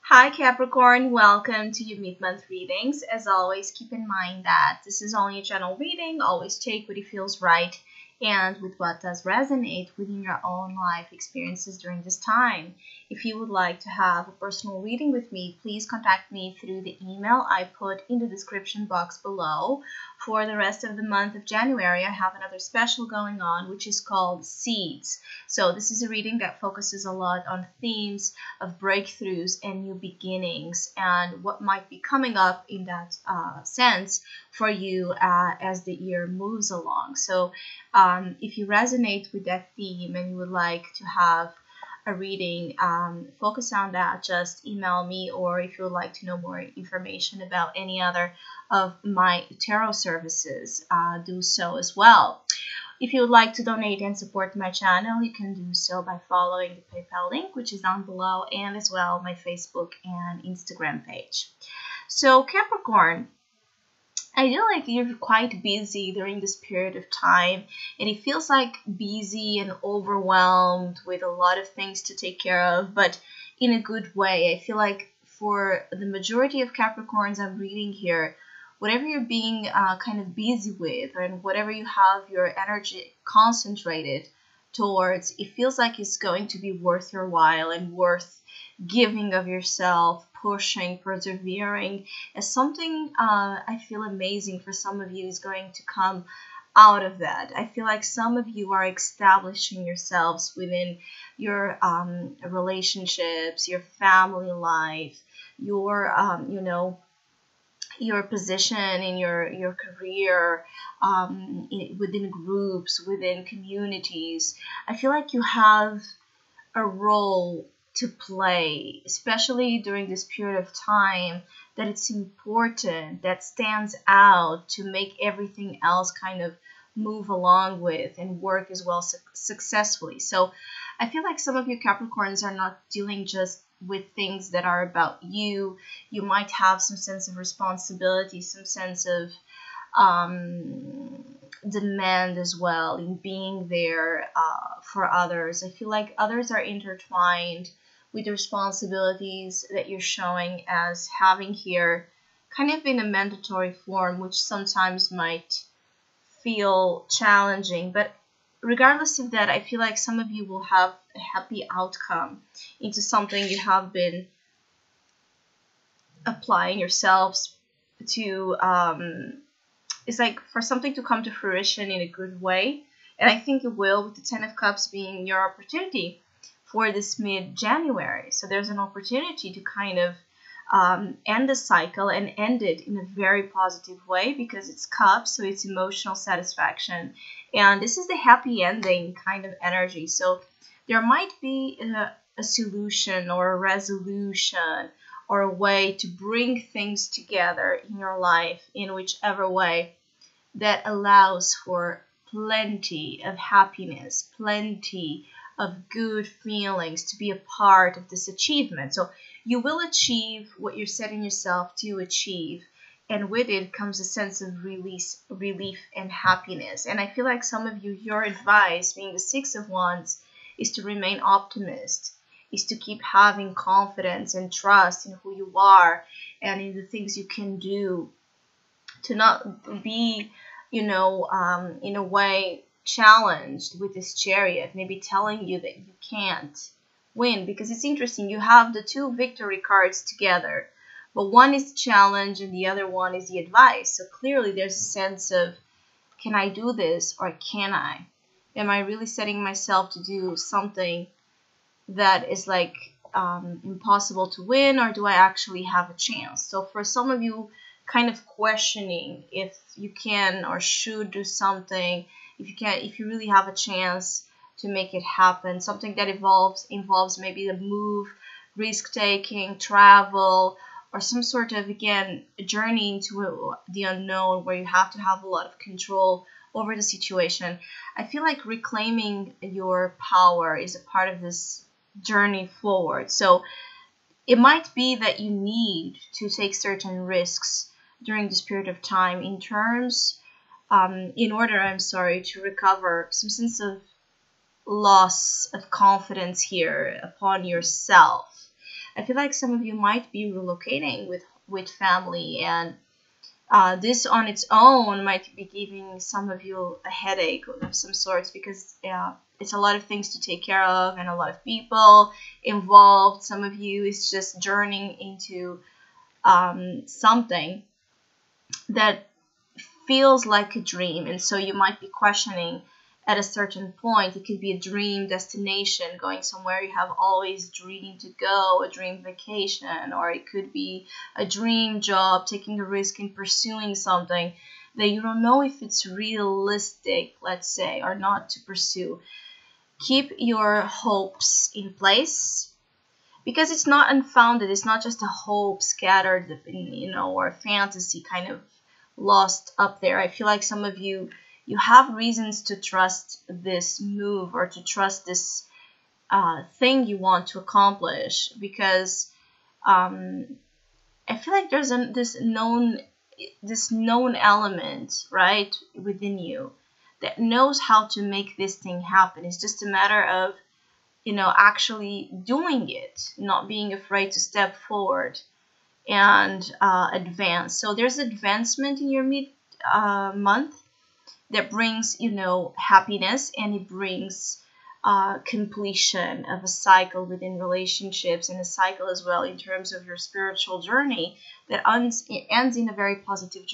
Hi Capricorn, welcome to your mid-month readings. As always, keep in mind that this is only a general reading. Always take what feels right and with what does resonate within your own life experiences during this time. If you would like to have a personal reading with me, please contact me through the email I put in the description box below. For the rest of the month of January, I have another special going on, which is called Seeds. So this is a reading that focuses a lot on themes of breakthroughs and new beginnings and what might be coming up in that sense for you as the year moves along. So if you resonate with that theme and you would like to have a reading, focus on that, just email me, or if you would like to know more information about any other of my tarot services, do so as well. If you would like to donate and support my channel, you can do so by following the PayPal link, which is down below, and as well my Facebook and Instagram page. So Capricorn, I feel like you're quite busy during this period of time, and it feels like busy and overwhelmed with a lot of things to take care of, but in a good way. I feel like for the majority of Capricorns I'm reading here, whatever you're being kind of busy with, and whatever you have your energy concentrated towards, it feels like it's going to be worth your while and worth giving of yourself, pushing, persevering, as something I feel amazing for some of you is going to come out of that. I feel like some of you are establishing yourselves within your relationships, your family life, your your position in your career, within groups, within communities. I feel like you have a role to play, especially during this period of time, that it's important, that stands out to make everything else kind of move along with and work as well successfully. So I feel like some of you Capricorns are not dealing just with things that are about you. You might have some sense of responsibility, some sense of demand as well in being there for others. I feel like others are intertwined with the responsibilities that you're showing as having here kind of in a mandatory form, which sometimes might feel challenging. But regardless of that, I feel like some of you will have a happy outcome into something you have been applying yourselves to. It's like for something to come to fruition in a good way. And I think it will, with the Ten of Cups being your opportunity for this mid-January. So there's an opportunity to kind of end the cycle and end it in a very positive way, because it's cups, so it's emotional satisfaction. And this is the happy ending kind of energy. So there might be a solution or a resolution or a way to bring things together in your life in whichever way that allows for plenty of happiness, plenty of good feelings to be a part of this achievement. So you will achieve what you're setting yourself to achieve, and with it comes a sense of relief and happiness. And I feel like some of you, your advice, being the Six of Wands, is to remain optimist, is to keep having confidence and trust in who you are and in the things you can do, to not be, in a way challenged with this Chariot, maybe telling you that you can't win. Because it's interesting, you have the two victory cards together, but one is the challenge and the other one is the advice. So clearly there's a sense of, can I do this or can I? Am I really setting myself to do something that is like impossible to win, or do I actually have a chance? So for some of you, kind of questioning if you can or should do something, if you really have a chance to make it happen, something that involves maybe the move, risk taking, travel, or some sort of, again, a journey into the unknown where you have to have a lot of control over the situation. I feel like reclaiming your power is a part of this journey forward. So it might be that you need to take certain risks during this period of time in order to recover some sense of loss of confidence here upon yourself. I feel like some of you might be relocating with family, and this on its own might be giving some of you a headache of some sorts, because it's a lot of things to take care of and a lot of people involved. Some of you is just journeying into something that feels like a dream, and so you might be questioning at a certain point. It could be a dream destination, going somewhere you have always dreamed to go, a dream vacation, or it could be a dream job, taking a risk in pursuing something that you don't know if it's realistic, let's say, or not to pursue. Keep your hopes in place, because it's not unfounded. It's not just a hope scattered, or fantasy kind of lost up there. I feel like some of you have reasons to trust this move, or to trust this thing you want to accomplish, because I feel like there's this known element, right, within you that knows how to make this thing happen. It's just a matter of actually doing it, not being afraid to step forward and advance. So there's advancement in your month that brings happiness, and it brings completion of a cycle within relationships, and a cycle as well in terms of your spiritual journey that ends in a very positive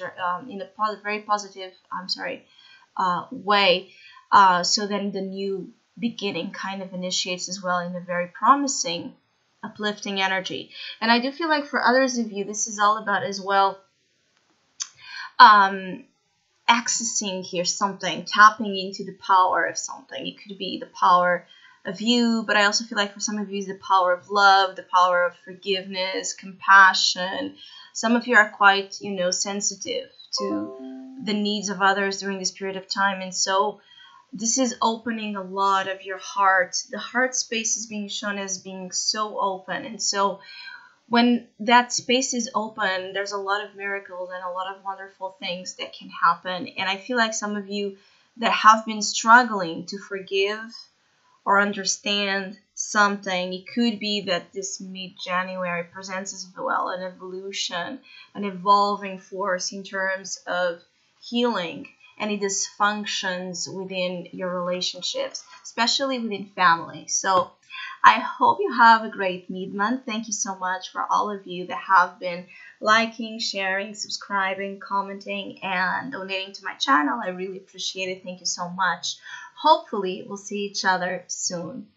way. So then the new beginning kind of initiates as well in a very promising, uplifting energy. And I do feel like for others of you, this is all about as well accessing here something, tapping into the power of something. It could be the power of you, but I also feel like for some of you, it's the power of love, the power of forgiveness, compassion. Some of you are quite, sensitive to the needs of others during this period of time, and so this is opening a lot of your heart. The heart space is being shown as being so open, and so when that space is open, there's a lot of miracles and a lot of wonderful things that can happen. And I feel like some of you that have been struggling to forgive or understand something, it could be that this mid-January presents as well an evolution, an evolving force in terms of healing any dysfunctions within your relationships, especially within family. So I hope you have a great mid-month. Thank you so much for all of you that have been liking, sharing, subscribing, commenting, and donating to my channel. I really appreciate it. Thank you so much. Hopefully, we'll see each other soon.